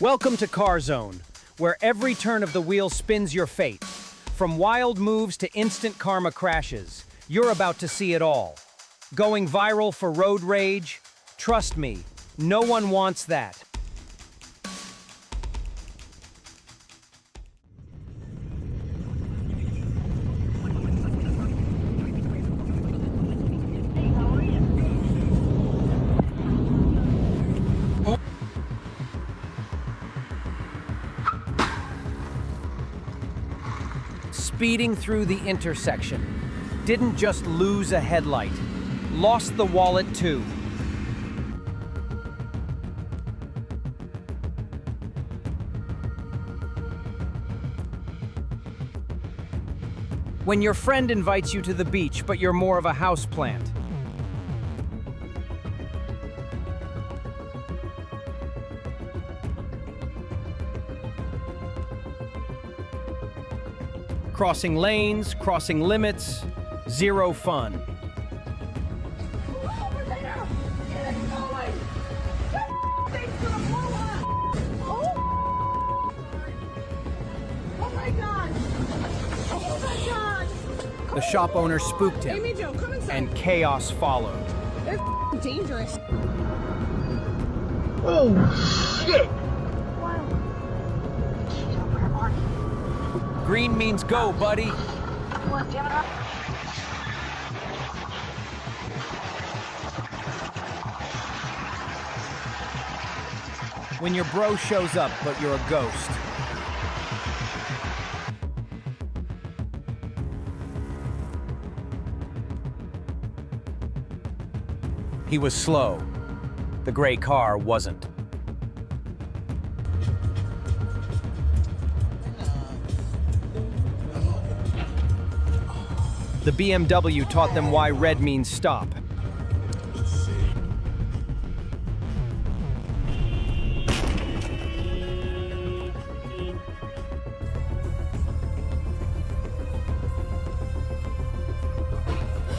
Welcome to Car Zone, where every turn of the wheel spins your fate. From wild moves to instant karma crashes, you're about to see it all. Going viral for road rage? Trust me, no one wants that. Speeding through the intersection. Didn't just lose a headlight, lost the wallet too. When your friend invites you to the beach, but you're more of a houseplant. Crossing lanes, crossing limits, zero fun. Over there! Get it going! That thing's gonna blow up! Oh my god! Oh my god! The shop owner spooked him, Amy Jo, come inside. and chaos followed. It's dangerous. Oh, shit! Green means go, buddy. When your bro shows up, but you're a ghost. He was slow. The gray car wasn't. The BMW taught them why red means stop.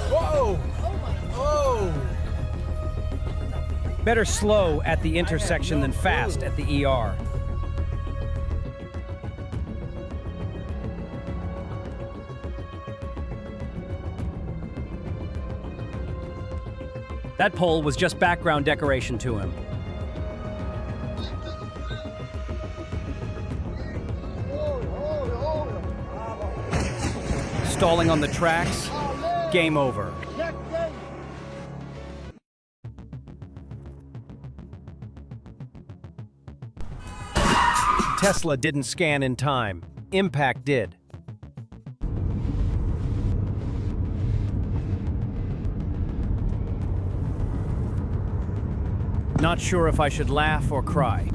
Whoa! Oh! Better slow at the intersection than fast at the ER. That pole was just background decoration to him. Stalling on the tracks, game over. Tesla didn't scan in time. Impact did. Not sure if I should laugh or cry.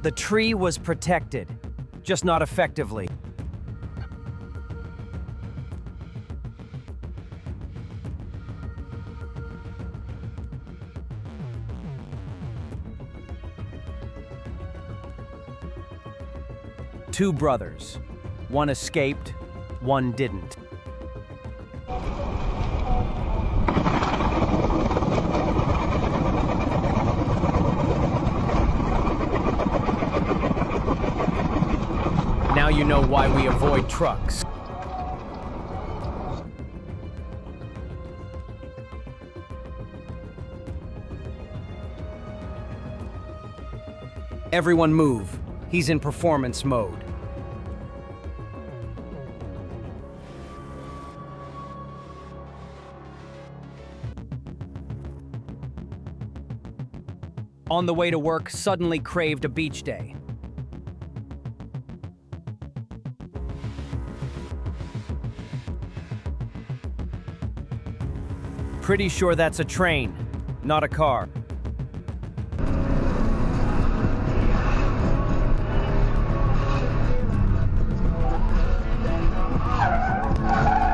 The tree was protected, just not effectively. Two brothers. One escaped, one didn't. Now you know why we avoid trucks. Everyone move. He's in performance mode. On the way to work, suddenly craved a beach day. Pretty sure that's a train, not a car.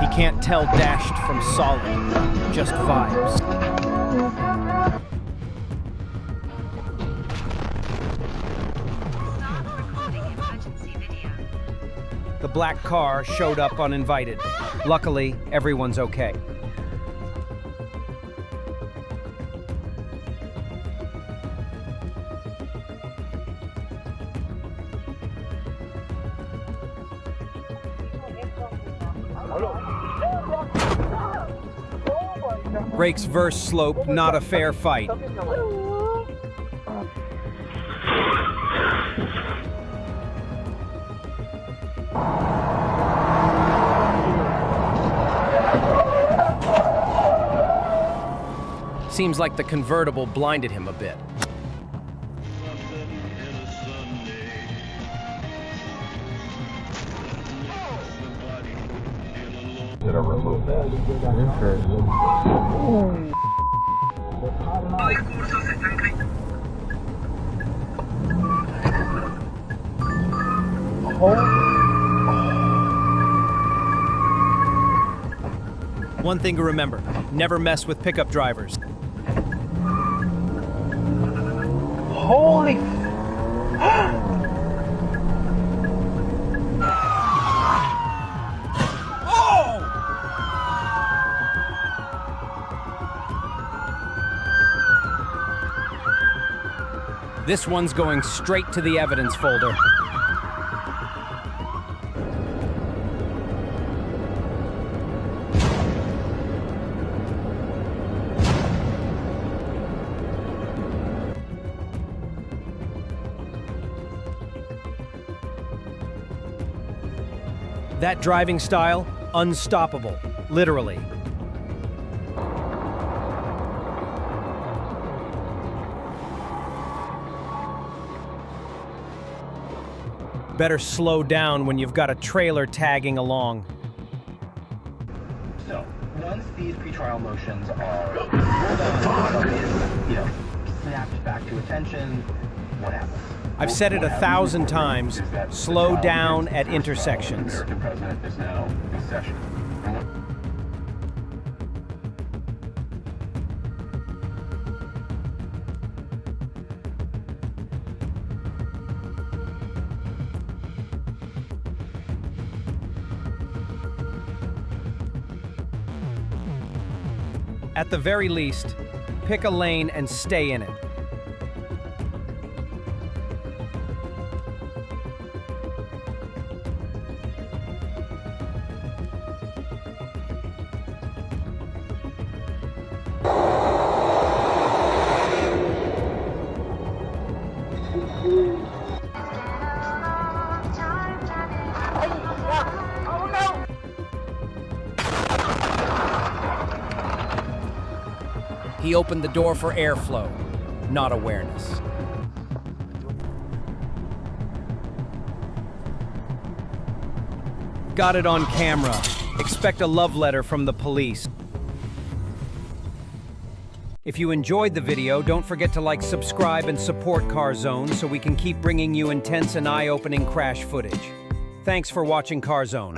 He can't tell dashed from solid, just vibes. The black car showed up uninvited. Luckily, everyone's okay. Brakes verse slope, not a fair fight. Seems like the convertible blinded him a bit. Gonna remove that. One thing to remember, never mess with pickup drivers. Holy. This one's going straight to the evidence folder. That driving style, unstoppable, literally. Better slow down when you've got a trailer tagging along. So, once these pretrial motions are snapped back to attention, what happens? I've said it 1,000 times, slow down at intersections. The American president is now in session. At the very least, pick a lane and stay in it. He opened the door for airflow, not awareness. Got it on camera. Expect a love letter from the police. If you enjoyed the video, don't forget to like, subscribe, and support CarZone so we can keep bringing you intense and eye-opening crash footage. Thanks for watching CarZone.